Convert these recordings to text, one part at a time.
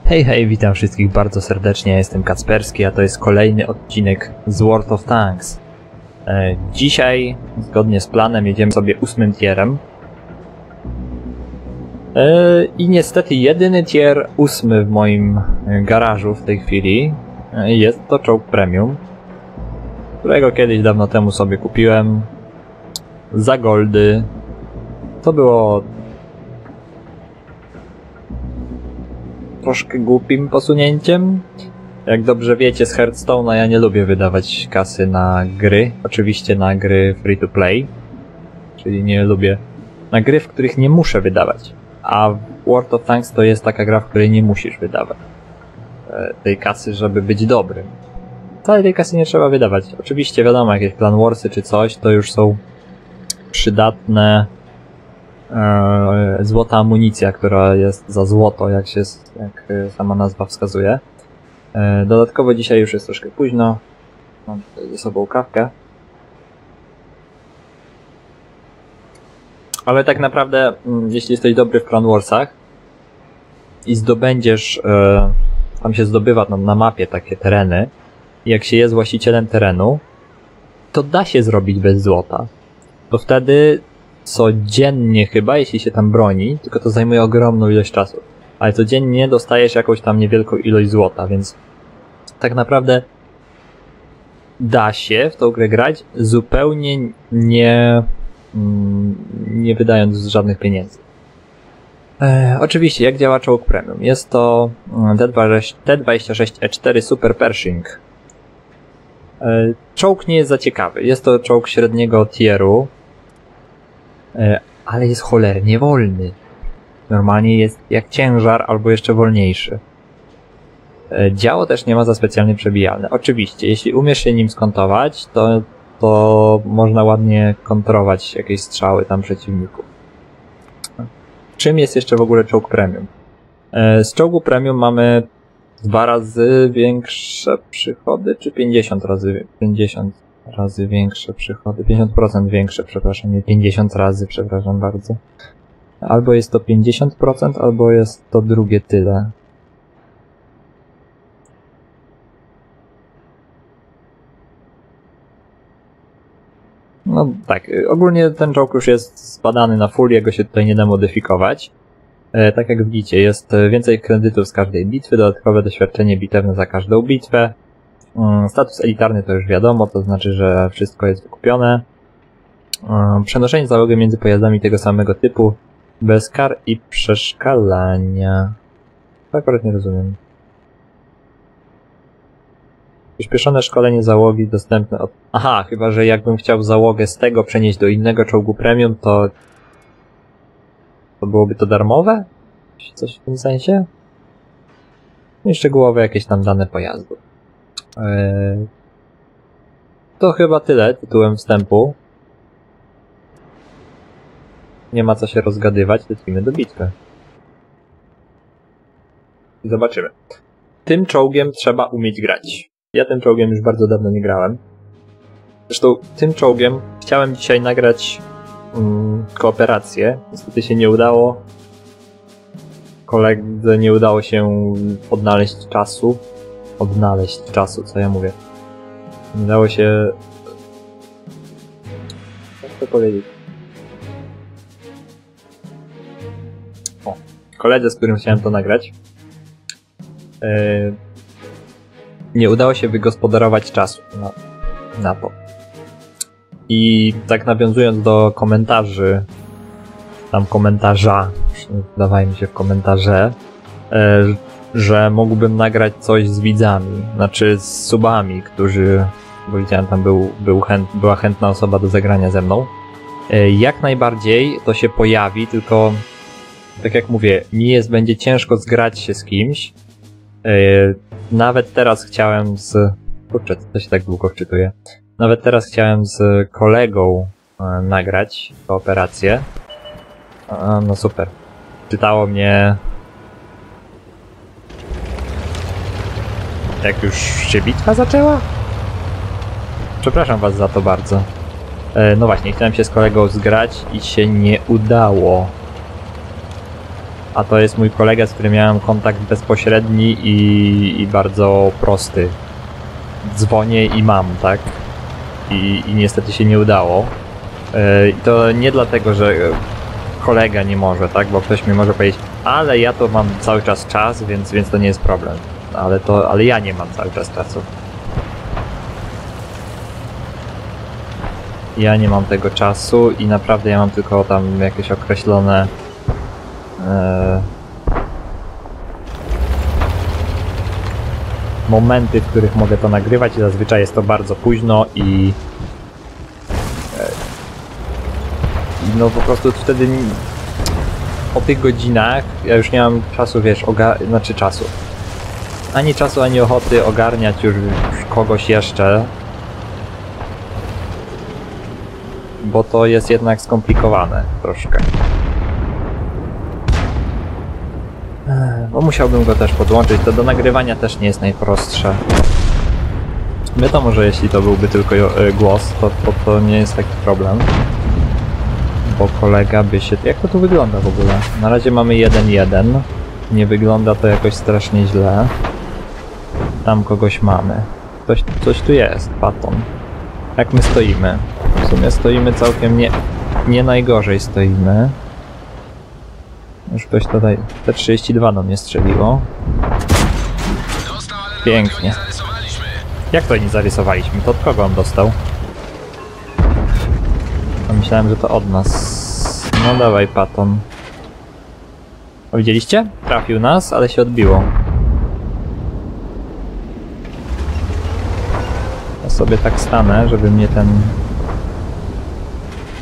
Hej, hej, witam wszystkich bardzo serdecznie, ja jestem Kacperski, a to jest kolejny odcinek z World of Tanks. Dzisiaj, zgodnie z planem, jedziemy sobie 8 tierem. I niestety jedyny tier 8 w moim garażu w tej chwili jest to czołg premium, którego kiedyś dawno temu sobie kupiłem za goldy. To było troszkę głupim posunięciem. Jak dobrze wiecie z Hearthstone'a, ja nie lubię wydawać kasy na gry. Oczywiście na gry free to play. Czyli nie lubię na gry, w których nie muszę wydawać. A World of Tanks to jest taka gra, w której nie musisz wydawać tej kasy, żeby być dobrym. Całej tej kasy nie trzeba wydawać. Oczywiście wiadomo, jakieś Clan Warsy czy coś, to już są przydatne złota amunicja, która jest za złoto, jak sama nazwa wskazuje. Dodatkowo dzisiaj już jest troszkę późno. Mam tutaj ze sobą kawkę. Ale tak naprawdę, jeśli jesteś dobry w Clan Warsach i zdobędziesz, tam się zdobywa na mapie takie tereny, i jak się jest właścicielem terenu, to da się zrobić bez złota. To wtedy codziennie chyba, jeśli się tam broni, tylko to zajmuje ogromną ilość czasu, ale codziennie dostajesz jakąś tam niewielką ilość złota, więc tak naprawdę da się w tą grę grać zupełnie nie wydając żadnych pieniędzy. Oczywiście, jak działa czołg premium? Jest to T-26E4 Super Pershing. Czołg nie jest za ciekawy. Jest to czołg średniego tieru, ale jest cholernie wolny. Normalnie jest jak ciężar, albo jeszcze wolniejszy. Działo też nie ma za specjalnie przebijalne. Oczywiście, jeśli umiesz się nim skontować, to można ładnie kontrować jakieś strzały tam przeciwników. Czym jest jeszcze w ogóle czołg premium? Z czołgu premium mamy 2 razy większe przychody, czy 50 razy większe przychody, 50% większe, przepraszam, nie 50 razy, przepraszam bardzo. Albo jest to 50%, albo jest to drugie tyle. No tak, ogólnie ten czołg już jest zbadany na full, jego się tutaj nie da modyfikować. Tak jak widzicie, jest więcej kredytów z każdej bitwy, dodatkowe doświadczenie bitewne za każdą bitwę. Status elitarny to już wiadomo, to znaczy, że wszystko jest wykupione. Przenoszenie załogi między pojazdami tego samego typu, bez kar i przeszkalania. To akurat nie rozumiem. Przyspieszone szkolenie załogi dostępne od... Aha, chyba że jakbym chciał załogę z tego przenieść do innego czołgu premium, to byłoby to darmowe? Coś w tym sensie? No i szczegółowe jakieś tam dane pojazdu. To chyba tyle tytułem wstępu. Nie ma co się rozgadywać, lecimy do bitwy. I zobaczymy. Tym czołgiem trzeba umieć grać. Ja tym czołgiem już bardzo dawno nie grałem. Zresztą tym czołgiem chciałem dzisiaj nagrać kooperację. Niestety się nie udało. Koledze nie udało się odnaleźć czasu, co ja mówię. Nie dało się... Jak to powiedzieć? Koledze, z którym chciałem to nagrać, nie udało się wygospodarować czasu na to. I tak nawiązując do komentarzy, tam komentarza, dawaj mi się w komentarze, że mógłbym nagrać coś z widzami, znaczy z subami, którzy, bo widziałem tam była chętna osoba do zagrania ze mną. Jak najbardziej to się pojawi, tylko tak jak mówię, będzie ciężko zgrać się z kimś. Nawet teraz chciałem Kurczę, to się tak długo wczytuje. Nawet teraz chciałem z kolegą nagrać kooperację. No super. Czytało mnie... Jak już się bitwa zaczęła? Przepraszam was za to bardzo. No właśnie, chciałem się z kolegą zgrać i się nie udało. A to jest mój kolega, z którym miałem kontakt bezpośredni i bardzo prosty. Dzwonię i mam, tak? I niestety się nie udało. I to nie dlatego, że kolega nie może, tak? Bo ktoś mi może powiedzieć, ale ja to mam cały czas czas, więc to nie jest problem. Ale ja nie mam cały czas czasu. Ja nie mam tego czasu i naprawdę ja mam tylko tam jakieś określone momenty, w których mogę to nagrywać i zazwyczaj jest to bardzo późno i no po prostu wtedy o tych godzinach ja już nie mam czasu, wiesz, czasu. Ani czasu, ani ochoty ogarniać już kogoś jeszcze. Bo to jest jednak skomplikowane troszkę. Bo musiałbym go też podłączyć, to do nagrywania też nie jest najprostsze. Wiadomo, że jeśli to byłby tylko głos, to nie jest taki problem. Bo kolega by się... Jak to tu wygląda w ogóle? Na razie mamy 1-1. Nie wygląda to jakoś strasznie źle. Tam kogoś mamy. Coś tu jest, Paton. Jak my stoimy? W sumie stoimy całkiem nie najgorzej stoimy. Już ktoś tutaj... T32 do mnie strzeliło. Pięknie. Jak to nie zarysowaliśmy? To od kogo on dostał? Myślałem, że to od nas. No dawaj, Paton. O, widzieliście? Trafił nas, ale się odbiło. Ja sobie tak stanę, żeby mnie ten...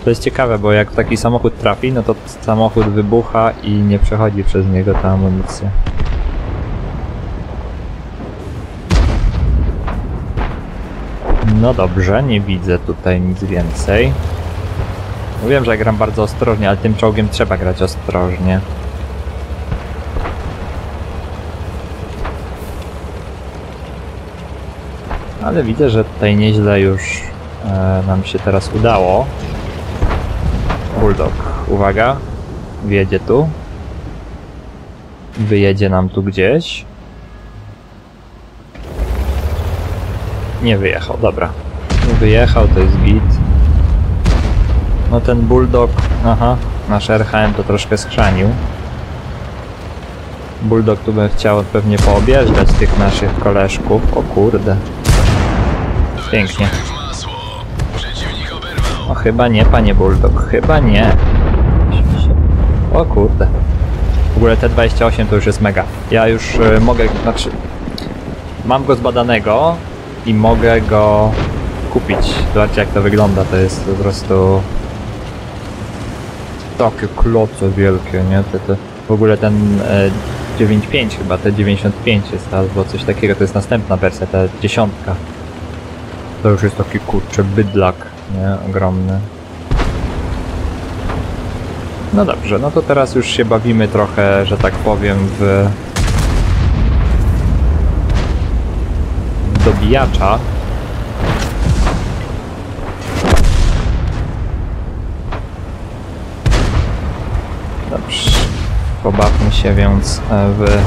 To jest ciekawe, bo jak taki samochód trafi, no to samochód wybucha i nie przechodzi przez niego ta amunicja. No dobrze, nie widzę tutaj nic więcej. Wiem, że gram bardzo ostrożnie, ale tym czołgiem trzeba grać ostrożnie. Ale widzę, że tutaj nieźle już nam się teraz udało. Bulldog, uwaga, wjedzie tu. Wyjedzie nam tu gdzieś. Nie wyjechał, dobra. Nie wyjechał, to jest git. No ten Bulldog, aha, nasz RHM to troszkę schrzanił. Bulldog tu by chciał pewnie poobjeżdżać tych naszych koleżków. O kurde. Pięknie. O chyba nie, panie Bulldog, chyba nie. O kurde. W ogóle T28 to już jest mega. Ja już mogę, znaczy... Mam go zbadanego i mogę go kupić. Zobaczcie jak to wygląda, to jest po prostu... Takie kloce wielkie, nie? W ogóle ten 9.5 chyba, T95 jest albo coś takiego, to jest następna wersja, ta 10. To już jest taki kurczę bydlak, nie? Ogromny. No dobrze, no to teraz już się bawimy trochę, że tak powiem, w dobijacza. Dobrze, pobawmy się więc w...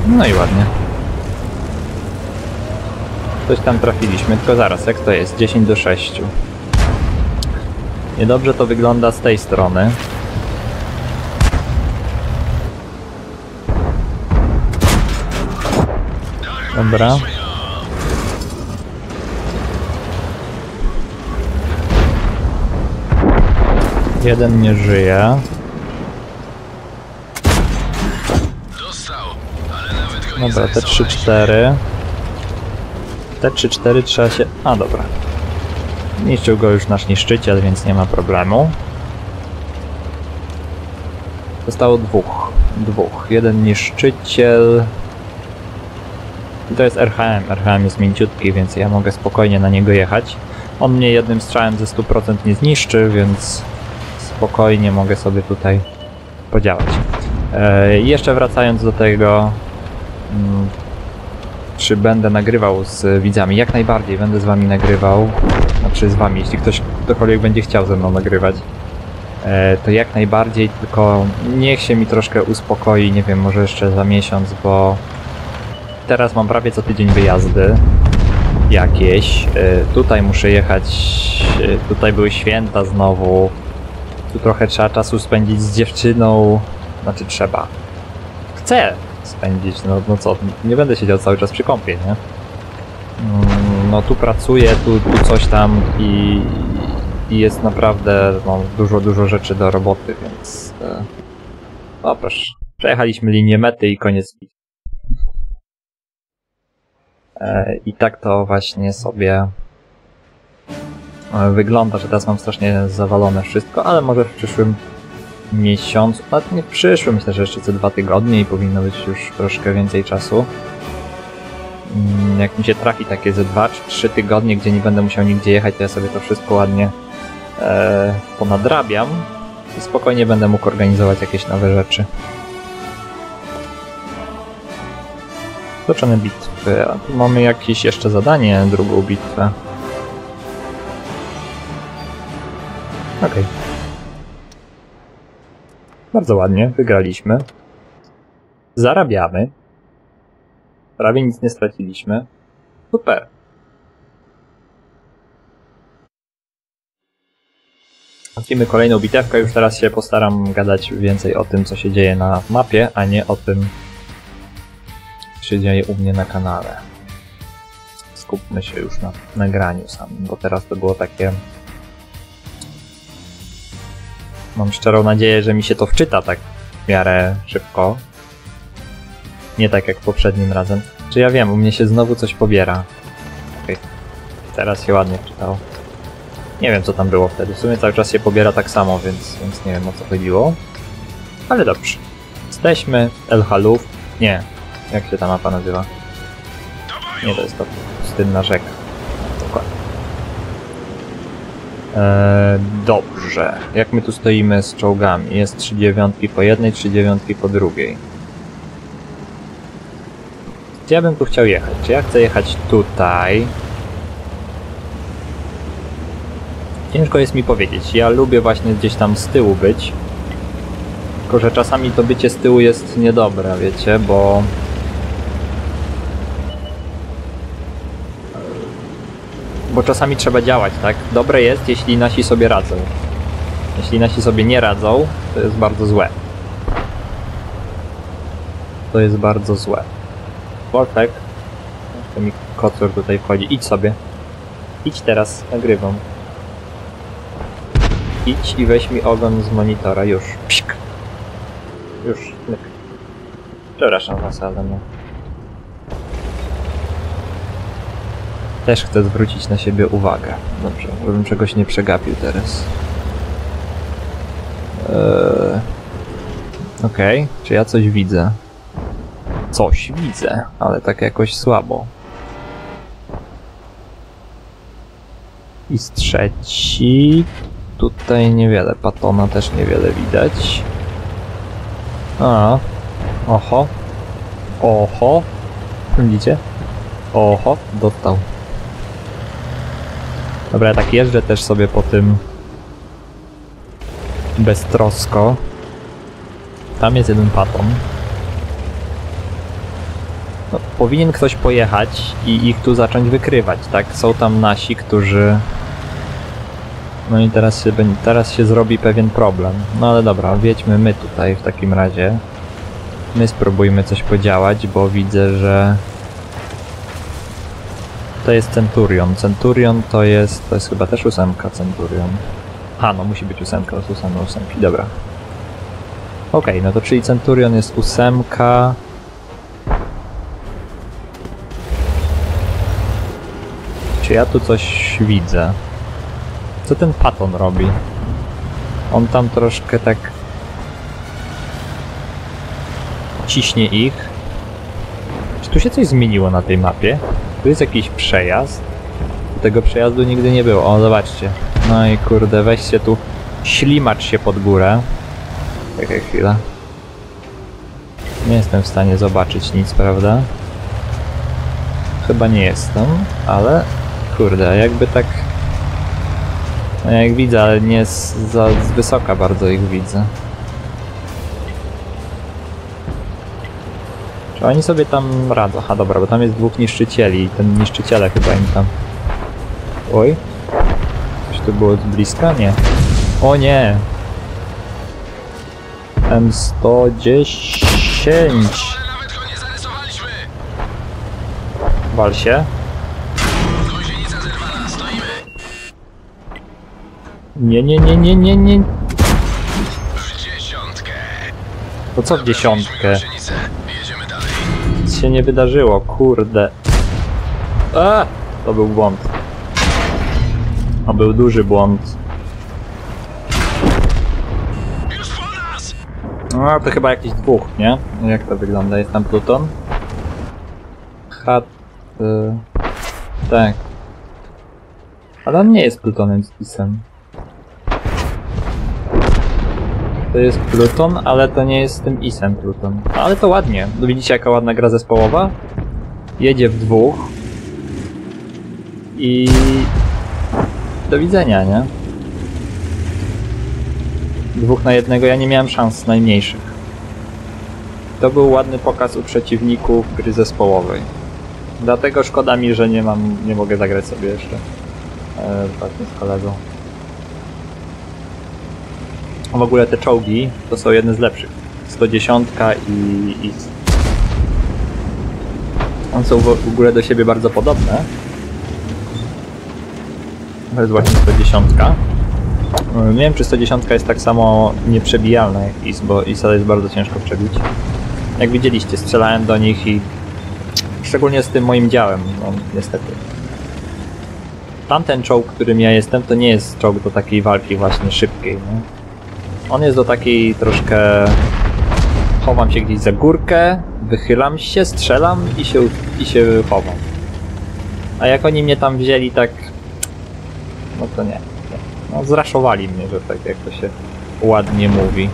No i ładnie. Coś tam trafiliśmy, tylko zaraz, jak to jest? 10-6. Niedobrze to wygląda z tej strony. Dobra. Jeden nie żyje. Dobra, te 3-4. Te 3-4 trzeba się... A, dobra. Niszczył go już nasz niszczyciel, więc nie ma problemu. Zostało dwóch. Jeden niszczyciel. I to jest RHM. RHM jest mięciutki, więc ja mogę spokojnie na niego jechać. On mnie jednym strzałem ze 100% nie zniszczy, więc spokojnie mogę sobie tutaj podziałać. Jeszcze wracając do tego, czy będę nagrywał z widzami. Jak najbardziej będę z wami nagrywał. znaczy z wami, jeśli ktokolwiek będzie chciał ze mną nagrywać, to jak najbardziej, tylko niech się mi troszkę uspokoi, nie wiem, może jeszcze za miesiąc, bo teraz mam prawie co tydzień wyjazdy jakieś, tutaj muszę jechać, tutaj były święta znowu, tu trochę trzeba czasu spędzić z dziewczyną, znaczy chcę spędzić, no co, nie będę siedział cały czas przy kąpie, nie? No tu pracuję, tu coś tam i jest naprawdę dużo rzeczy do roboty, więc no proszę, przejechaliśmy linię mety i koniec. I tak to właśnie sobie wygląda, że teraz mam strasznie zawalone wszystko, ale może w przyszłym miesiącu, nawet nie w przyszłym, myślę, że jeszcze co 2 tygodnie i powinno być już troszkę więcej czasu. Jak mi się trafi takie ze 2 czy 3 tygodnie, gdzie nie będę musiał nigdzie jechać, to ja sobie to wszystko ładnie ponadrabiam i spokojnie będę mógł organizować jakieś nowe rzeczy. Toczone bitwy, a tu mamy jakieś jeszcze zadanie, drugą bitwę. Okej. Bardzo ładnie, wygraliśmy. Zarabiamy. Prawie nic nie straciliśmy. Super. Zacznijmy kolejną bitewkę, już teraz się postaram gadać więcej o tym, co się dzieje na mapie, a nie o tym, co się dzieje u mnie na kanale. Skupmy się już na nagraniu samym, bo teraz to było takie... Mam szczerą nadzieję, że mi się to wczyta tak w miarę szybko. Nie tak jak poprzednim razem. Czy ja wiem, u mnie się znowu coś pobiera. Okej. Teraz się ładnie wczytało. Nie wiem, co tam było wtedy. W sumie cały czas się pobiera tak samo, więc nie wiem, o co chodziło. Ale dobrze. Jesteśmy El Haluf. Nie. Jak się ta mapa nazywa? Nie, to jest to pustynna rzeka. Dokładnie. Dobrze. Jak my tu stoimy z czołgami? Jest 3 dziewiątki po jednej, 3 dziewiątki po drugiej. Gdzie ja bym tu chciał jechać? Czy ja chcę jechać tutaj? Ciężko jest mi powiedzieć. Ja lubię właśnie gdzieś tam z tyłu być. Tylko że czasami to bycie z tyłu jest niedobre, wiecie, bo... Bo czasami trzeba działać, tak? Dobre jest, jeśli nasi sobie radzą. Jeśli nasi sobie nie radzą, to jest bardzo złe. To jest bardzo złe. Woltek, to mi kocur tutaj wchodzi. Idź sobie. Idź teraz, nagrywam. Idź i weź mi ogon z monitora. Już. Psik. Już. Myk. Przepraszam was, ale no. Też chcę zwrócić na siebie uwagę. Dobrze, żebym czegoś nie przegapił teraz. Okej, czy ja coś widzę? Coś widzę, ale tak jakoś słabo. I z trzeci... Tutaj niewiele, Patona też niewiele widać. A, oho. Oho. Widzicie? Oho, dostał. Dobra, ja tak jeżdżę też sobie po tym beztrosko. Tam jest jeden Paton. No, powinien ktoś pojechać i ich tu zacząć wykrywać, tak? Są tam nasi, którzy... No i teraz się zrobi pewien problem. No ale dobra, wiedźmy my tutaj w takim razie. My spróbujmy coś podziałać, bo widzę, że... To jest Centurion. Centurion to jest chyba też 8 Centurion. A, no musi być 8, to są same 8, dobra. Okej, no to czyli Centurion jest 8. Czy ja tu coś widzę? Co ten Paton robi? On tam troszkę tak... ciśnie ich. Czy tu się coś zmieniło na tej mapie? Tu jest jakiś przejazd. Tego przejazdu nigdy nie było. O, zobaczcie. No i kurde, weź się tu... Ślimacz się pod górę. Czekaj chwilę. Nie jestem w stanie zobaczyć nic, prawda? Chyba nie jestem, ale... Kurde, jakby tak... No ja ich widzę, ale nie z wysoka bardzo ich widzę. Czy oni sobie tam radzą? Aha, dobra, bo tam jest dwóch niszczycieli i ten niszczyciele chyba im tam... Oj. Czy to było z bliska? Nie. O nie! M110. Wal się. Nie. To co w dziesiątkę? Nic się nie wydarzyło, kurde. To był błąd. To był duży błąd. No to chyba jakiś dwóch, nie? Jak to wygląda? Jest tam pluton? Tak. Ale on nie jest plutonem z pisem. To jest pluton, ale to nie jest tym isem pluton. Ale to ładnie. Widzicie jaka ładna gra zespołowa? Jedzie w dwóch. I... do widzenia, nie? Dwóch na jednego, ja nie miałem szans najmniejszych. To był ładny pokaz u przeciwników gry zespołowej. Dlatego szkoda mi, że nie mogę zagrać sobie jeszcze właśnie z kolegą. W ogóle te czołgi to są jedne z lepszych. 110 i... One są w ogóle do siebie bardzo podobne. To jest właśnie 110. Nie wiem, czy 110 jest tak samo nieprzebijalna jak IS, bo IS-a jest bardzo ciężko przebić. Jak widzieliście, strzelałem do nich i... Szczególnie z tym moim działem, no niestety. Tamten czołg, którym ja jestem, to nie jest czołg do takiej walki właśnie szybkiej, nie? On jest do takiej troszkę... Chowam się gdzieś za górkę, wychylam się, strzelam i się chowam. A jak oni mnie tam wzięli tak... No to nie. No zraszowali mnie, że tak jak to się ładnie mówi.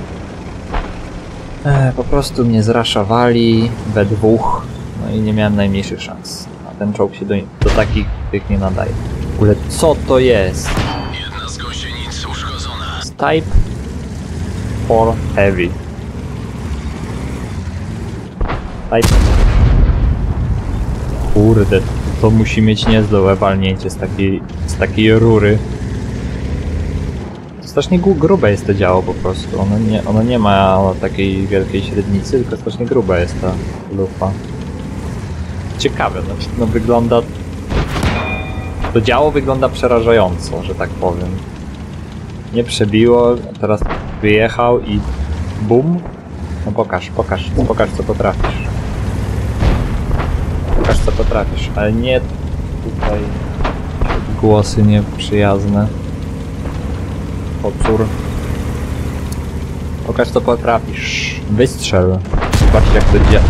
Po prostu mnie zraszowali we dwóch. No i nie miałem najmniejszych szans. A ten czołg się do takich tych nie nadaje. W ogóle co to jest? Jedna z gąsienic uszkodzona. Type 4 Heavy. Type... Kurde, to musi mieć niezłe walnięcie z takiej rury. Strasznie grube jest to działo po prostu. Ono nie ma takiej wielkiej średnicy, tylko strasznie gruba jest ta lufa. Ciekawe, no wygląda... To działo wygląda przerażająco, że tak powiem. Nie przebiło, teraz wyjechał i bum. No pokaż co potrafisz. Pokaż co potrafisz, ale nie tutaj głosy nieprzyjazne. Pocór. Pokaż co potrafisz. Wystrzel. Zobaczcie jak to działa.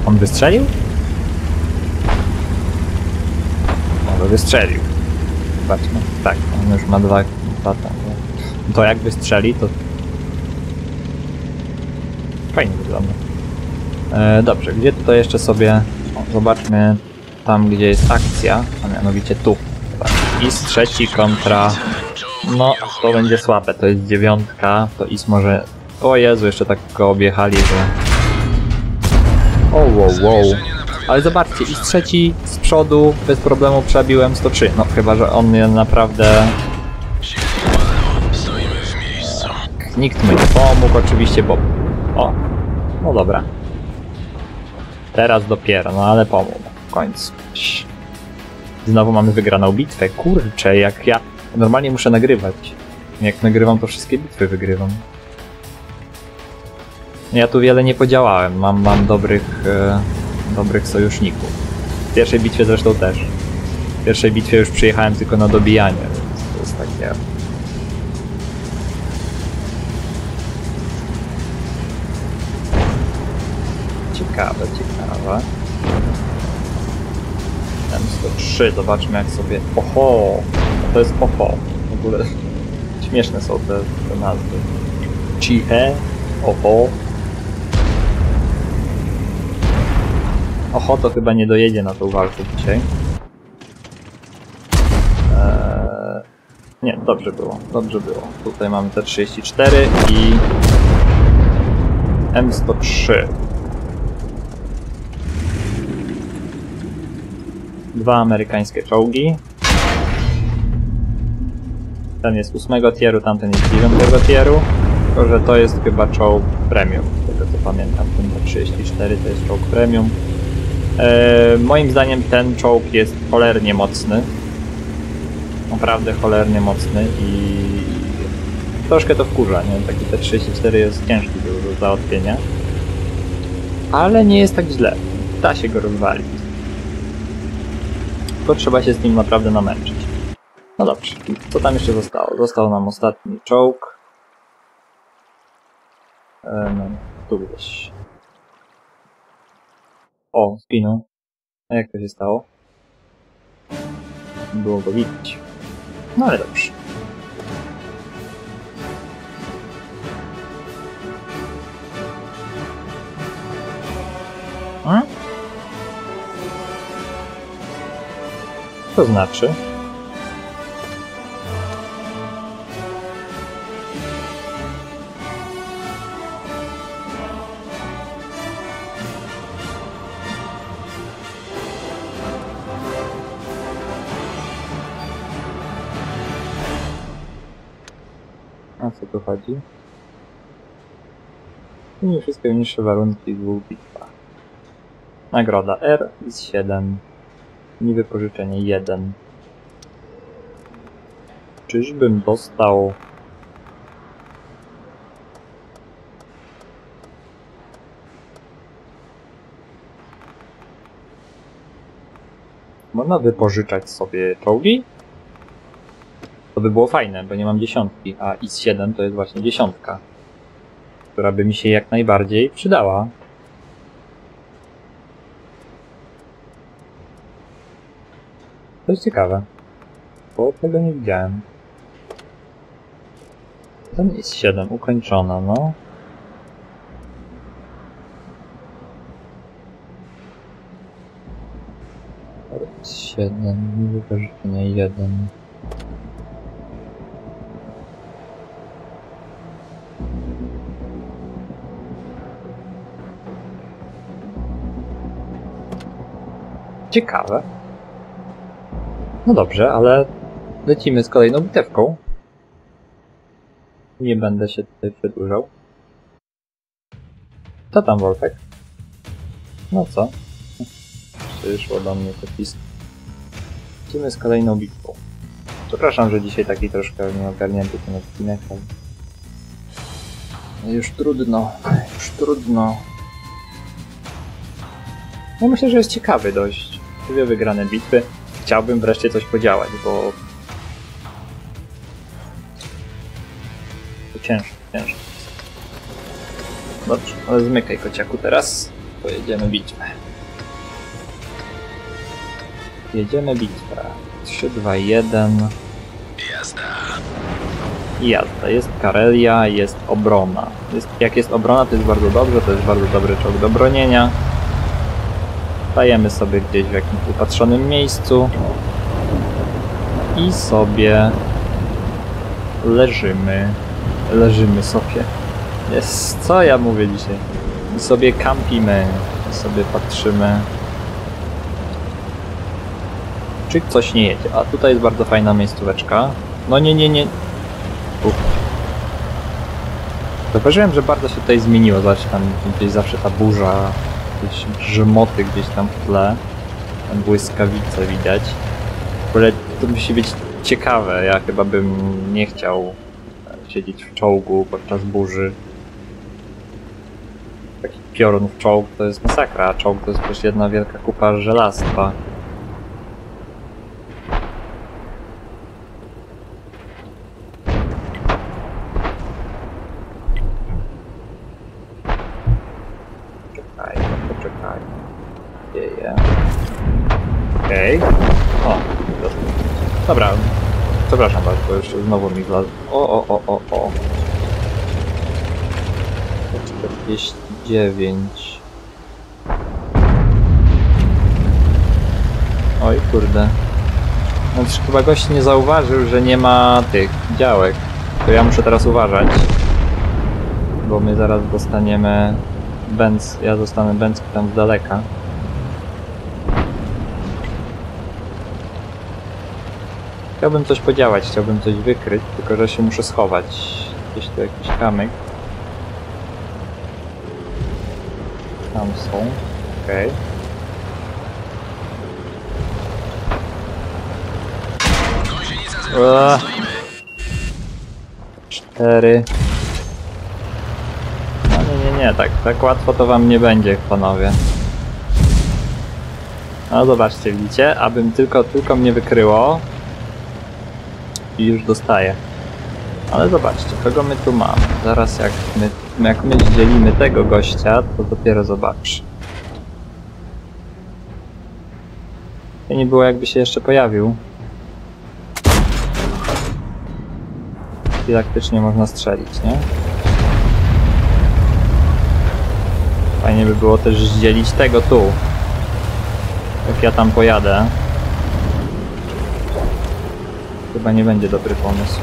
On wystrzelił? Może wystrzelił. Zobaczmy. Tak, on już ma dwa tam. To jak wystrzeli, to... Fajnie wygląda. Dobrze, gdzie tutaj jeszcze sobie... zobaczmy tam, gdzie jest akcja, a mianowicie tu. IS trzeci kontra... No, to będzie słabe, to jest 9, to IS może... O Jezu, jeszcze tak go objechali, że... O, wow. Ale zobaczcie, IS trzeci z przodu bez problemu przebiłem 103. No, chyba że on mnie naprawdę... Nikt mi nie pomógł oczywiście, bo... O, no dobra. Teraz dopiero, no ale pomógł w końcu. Znowu mamy wygraną bitwę, kurczę, jak ja... Normalnie muszę nagrywać. Jak nagrywam, to wszystkie bitwy wygrywam. Ja tu wiele nie podziałałem, mam dobrych sojuszników. W pierwszej bitwie zresztą też. W pierwszej bitwie już przyjechałem tylko na dobijanie, więc to jest takie... Ciekawe. M103, zobaczmy jak sobie... Oho! To jest oho. W ogóle śmieszne są te nazwy. Chihe, oho. Oho to chyba nie dojedzie na tą walkę dzisiaj. Nie, dobrze było, dobrze było. Tutaj mamy T-34 i M103. Dwa amerykańskie czołgi. Ten jest 8 tieru, tamten jest 9 tieru. Tylko że to jest chyba czołg premium, z tego co pamiętam. Ten T-34 to jest czołg premium. Moim zdaniem ten czołg jest cholernie mocny. Naprawdę cholernie mocny i troszkę to wkurza, nie? Taki T-34 jest ciężki do załatwienia. Ale nie jest tak źle. Da się go rozwalić. Tylko trzeba się z nim naprawdę namęczyć. No dobrze, co tam jeszcze zostało? Został nam ostatni czołg. No, tu gdzieś. O, zginął. A jak to się stało? Było go widać. No ale dobrze. To znaczy? A co tu chodzi? Mimo wszystko niższe warunki w dwóch bitwach. Nagroda R z 7. Niewypożyczenie 1. Czyżbym dostał... Można wypożyczać sobie czołgi? To by było fajne, bo nie mam 10, a IS-7 to jest właśnie 10, która by mi się jak najbardziej przydała. To jest ciekawe, bo tego nie widziałem. Ten IS-7 ukończona, no. IS-7, wypożyczenie 1. Ciekawe. No dobrze, ale lecimy z kolejną bitewką. Nie będę się tutaj przedłużał. Co tam, Wolfek? No co? Przyszło do mnie to pismo. Lecimy z kolejną bitwą. Przepraszam, że dzisiaj taki troszkę nieogarnięty ten odcinek, ale już trudno, już trudno. No myślę, że jest ciekawy dość. Dwie wygrane bitwy. Chciałbym wreszcie coś podziałać, bo... to ciężko. Dobrze, ale zmykaj kociaku teraz. Pojedziemy bitwę. Jedziemy bitwę. 3, 2, 1. Jazda. I jazda. Jest Karelia, jest obrona. Jak jest obrona, to jest bardzo dobrze, to jest bardzo dobry czołg do bronienia. Stajemy sobie gdzieś w jakimś upatrzonym miejscu i sobie leżymy sobie. Jest, co ja mówię dzisiaj? I sobie kampimy, i sobie patrzymy, czy coś nie jedzie. A tutaj jest bardzo fajna miejscóweczka. No nie. Zauważyłem, że bardzo się tutaj zmieniło. Zobaczcie, tam gdzieś zawsze ta burza, jakieś grzmoty gdzieś tam w tle, tam błyskawice widać. W ogóle to musi być ciekawe. Ja chyba bym nie chciał siedzieć w czołgu podczas burzy. Taki piorun w czołg to jest masakra, a czołg to jest też jedna wielka kupa żelastwa. Poczekaj. Dzieje. Okej. O, dobra. Przepraszam bardzo, jeszcze znowu mi wlazł. O. 49. Oj, kurde. Znaczy, chyba gość nie zauważył, że nie ma tych działek. To ja muszę teraz uważać. Bo my zaraz dostaniemy Benz, ja dostanę Bęcki tam z daleka. Chciałbym coś podziałać, chciałbym coś wykryć, tylko że się muszę schować. Gdzieś tu jakiś kamyk. Tam są. Okej. Okay. 4. No nie, tak łatwo to wam nie będzie, panowie. No zobaczcie, widzicie? Abym tylko mnie wykryło i już dostaję. Ale zobaczcie, kogo my tu mamy. Zaraz jak my zdzielimy tego gościa, to dopiero zobacz. I nie było, jakby się jeszcze pojawił. I taktycznie można strzelić, nie? Fajnie by było też zdzielić tego tu. Jak ja tam pojadę. Chyba nie będzie dobry pomysł.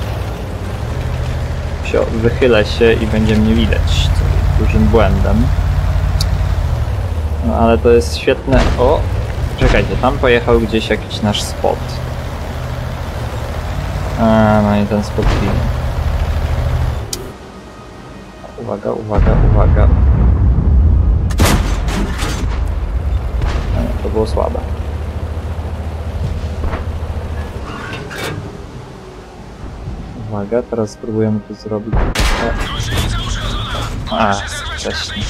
Wychylę się i będzie mnie widać, co jest dużym błędem. No ale to jest świetne... O! Czekajcie, tam pojechał gdzieś jakiś nasz spot. No i ten spot ginie. Uwaga. No nie, to było słabe. Uwaga, teraz spróbujemy to zrobić. Wcześniej.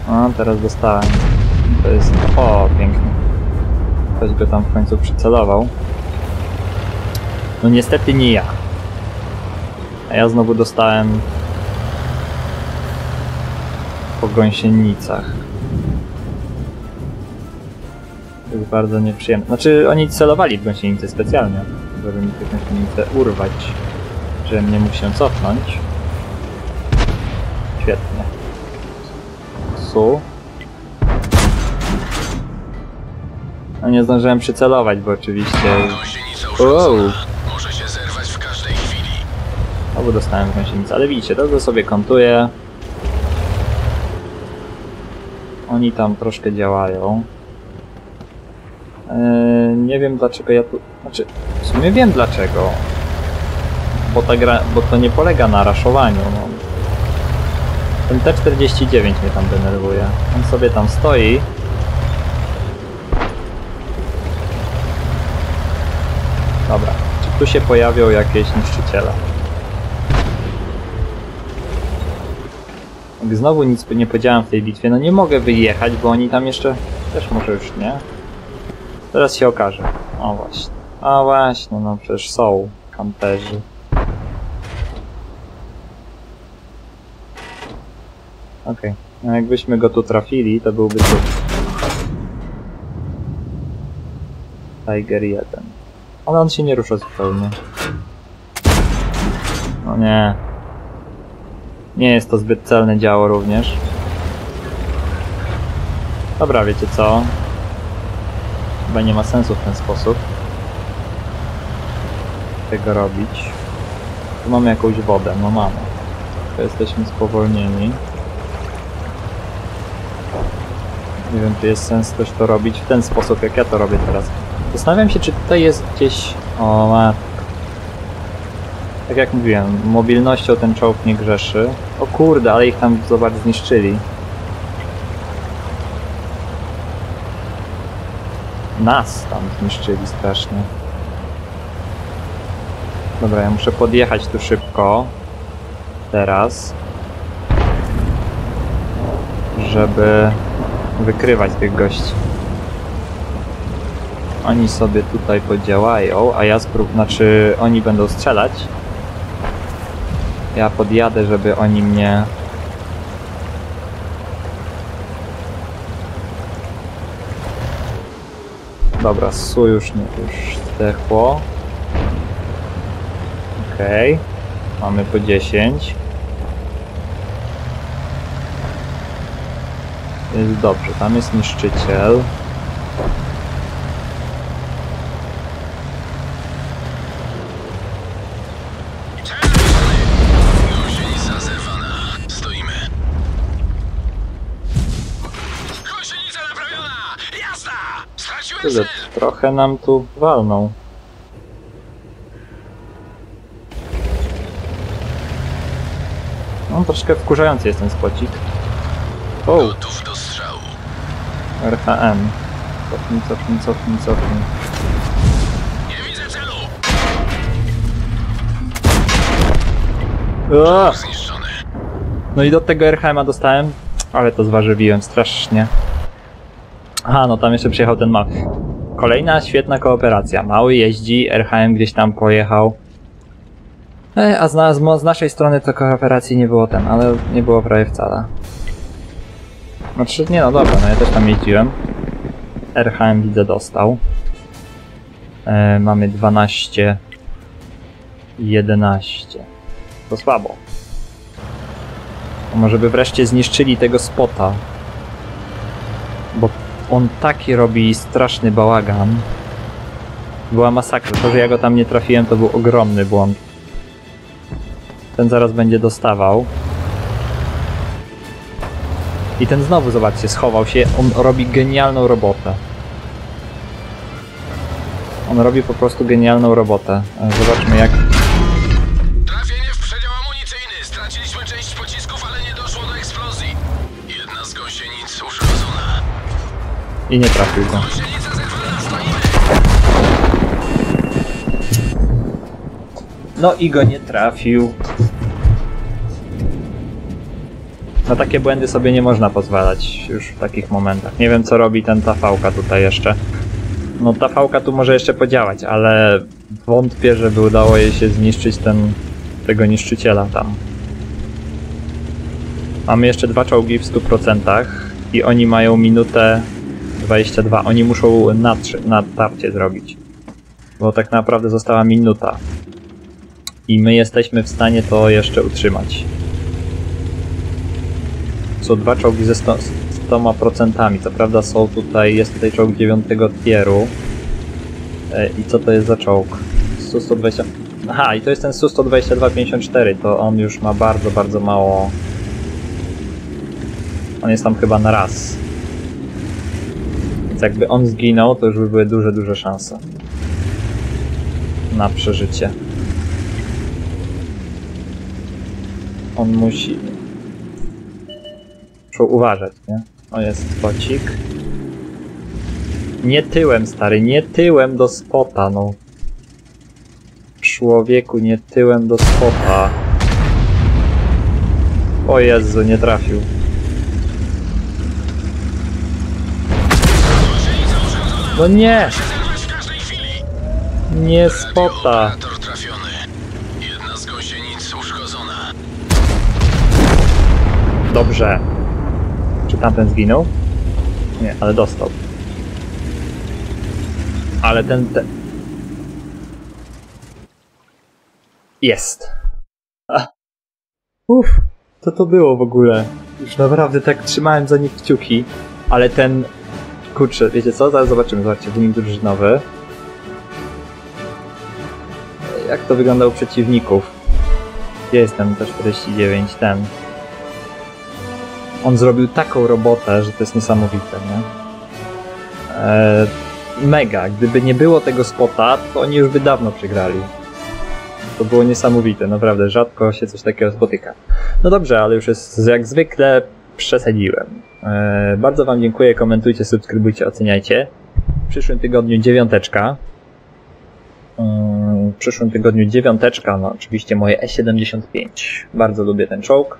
No, teraz dostałem. To jest... O, pięknie. Ktoś go tam w końcu przycelował. No niestety nie ja. A ja znowu dostałem po gąsienicach. To jest bardzo nieprzyjemne. Znaczy, oni celowali w gąsienice specjalnie, żeby mi tę gąsienicę urwać, żebym nie mógł się cofnąć. Świetnie. No nie zdążyłem przycelować, bo oczywiście... Wow. Może się zerwać w każdej chwili. Albo dostałem w gąsienicę, ale widzicie, dobrze sobie kątuję. Oni tam troszkę działają. Nie wiem dlaczego ja tu... Znaczy, w sumie wiem dlaczego. Bo ta gra... Bo to nie polega na raszowaniu, no. Ten T-49 mnie tam denerwuje. On sobie tam stoi. Dobra, czy tu się pojawią jakieś niszczyciele? Jak znowu nic nie powiedziałem w tej bitwie, no nie mogę wyjechać, bo oni tam jeszcze... Też może już nie. Teraz się okaże. O właśnie. O właśnie, no przecież są kamperzy. Okej. No jakbyśmy go tu trafili, to byłby cud. Tiger 1. Ale on się nie rusza zupełnie. No nie. Nie jest to zbyt celne działo również. Dobra, wiecie co? Chyba nie ma sensu w ten sposób tego robić. Tu mamy jakąś wodę, no mamy. To jesteśmy spowolnieni. Nie wiem, czy jest sens też to robić w ten sposób, jak ja to robię teraz. Zastanawiam się, czy tutaj jest gdzieś... O, matko. Tak jak mówiłem, mobilnością ten czołg nie grzeszy. O kurde, ale ich tam, zobacz, zniszczyli. Nas tam zniszczyli strasznie. Dobra, ja muszę podjechać tu szybko. Teraz. Żeby wykrywać tych gości. Oni sobie tutaj podziałają, a ja znaczy oni będą strzelać. Ja podjadę, żeby oni mnie... Dobra, Su już zdechło. Okej. Mamy po 10. Jest dobrze, tam jest niszczyciel. Kurde, trochę nam tu walną. No, troszkę wkurzający jest ten spocik. O, Gotów do strzału. RHM. Cofnij. Nie widzę celu! O! Zniszczony. No i do tego RHM-a dostałem, ale to zwarzywiłem strasznie. Aha, no tam jeszcze przyjechał ten mały. Kolejna świetna kooperacja. Mały jeździ, RHM gdzieś tam pojechał. A z naszej strony to kooperacji nie było ale nie było prawie wcale. Znaczy, nie no dobra, no ja też tam jeździłem. RHM widzę dostał. Mamy 12, 11. To słabo. Może by wreszcie zniszczyli tego spota. Bo on taki robi straszny bałagan. Była masakra. To, że ja go tam nie trafiłem, to był ogromny błąd. Ten zaraz będzie dostawał. I ten znowu, zobaczcie, schował się. On robi genialną robotę. On robi po prostu genialną robotę. Zobaczmy jak... Trafienie w przedział amunicyjny. Straciliśmy część pocisków, ale nie doszło do eksplozji. Jedna z gąsienic uszkodzona. I nie trafił go. Gąsienica zerwana, stoimy! No i go nie trafił. Na takie błędy sobie nie można pozwalać już w takich momentach. Nie wiem co robi ten Tafałka tutaj jeszcze. No Tafałka tu może jeszcze podziałać, ale wątpię, żeby udało jej się zniszczyć tego niszczyciela tam. Mamy jeszcze 2 czołgi w 100% i oni mają minutę 22. Oni muszą natarcie zrobić. Bo tak naprawdę została minuta. I my jesteśmy w stanie to jeszcze utrzymać. Są 2 czołgi ze 100%. Co prawda jest tutaj czołg 9 tieru. I co to jest za czołg? Su-120... Aha, i to jest ten Su-122-54. To on już ma bardzo, bardzo mało... On jest tam chyba na raz. Więc jakby on zginął, to już by były duże, duże szanse na przeżycie. On musi... Muszą uważać, nie? O, jest spocik. Nie tyłem, stary, nie tyłem do spota, no. Człowieku, nie tyłem do spota. O Jezu, nie trafił. No nie! Nie spota. Operator trafiony. Jedna z gąsienic uszkodzona. Dobrze. Czy tamten zginął? Nie, ale dostał. Ale ten... Jest. Co to było w ogóle? Już naprawdę tak trzymałem za nich kciuki. Ale ten... Kurczę, wiecie co? Zaraz zobaczymy. Zobaczcie, wynik drużynowy. Jak to wygląda u przeciwników? Gdzie jest ten T49? Ten. On zrobił taką robotę, że to jest niesamowite, nie? Mega. Gdyby nie było tego spota, to oni już by dawno przegrali. To było niesamowite, naprawdę. Rzadko się coś takiego spotyka. No dobrze, ale już jest jak zwykle przesadziłem. Bardzo wam dziękuję. Komentujcie, subskrybujcie, oceniajcie. W przyszłym tygodniu 9. W przyszłym tygodniu 9. No oczywiście moje E75. Bardzo lubię ten czołg.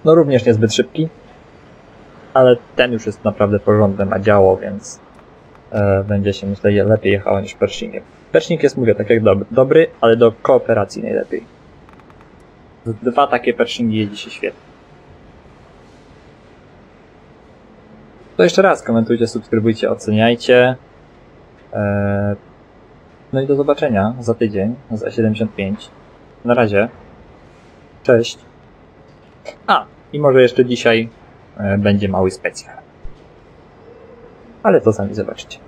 No również niezbyt szybki, ale ten już jest naprawdę porządny, ma działo, więc będzie się myślę lepiej jechało niż Pershingiem. Pershing jest, mówię, tak jak dobry, ale do kooperacji najlepiej. 2 takie Pershingi jedzie się świetnie. To jeszcze raz komentujcie, subskrybujcie, oceniajcie. No i do zobaczenia za tydzień z E75. Na razie. Cześć. I może jeszcze dzisiaj będzie mały specjal. Ale to sami zobaczycie.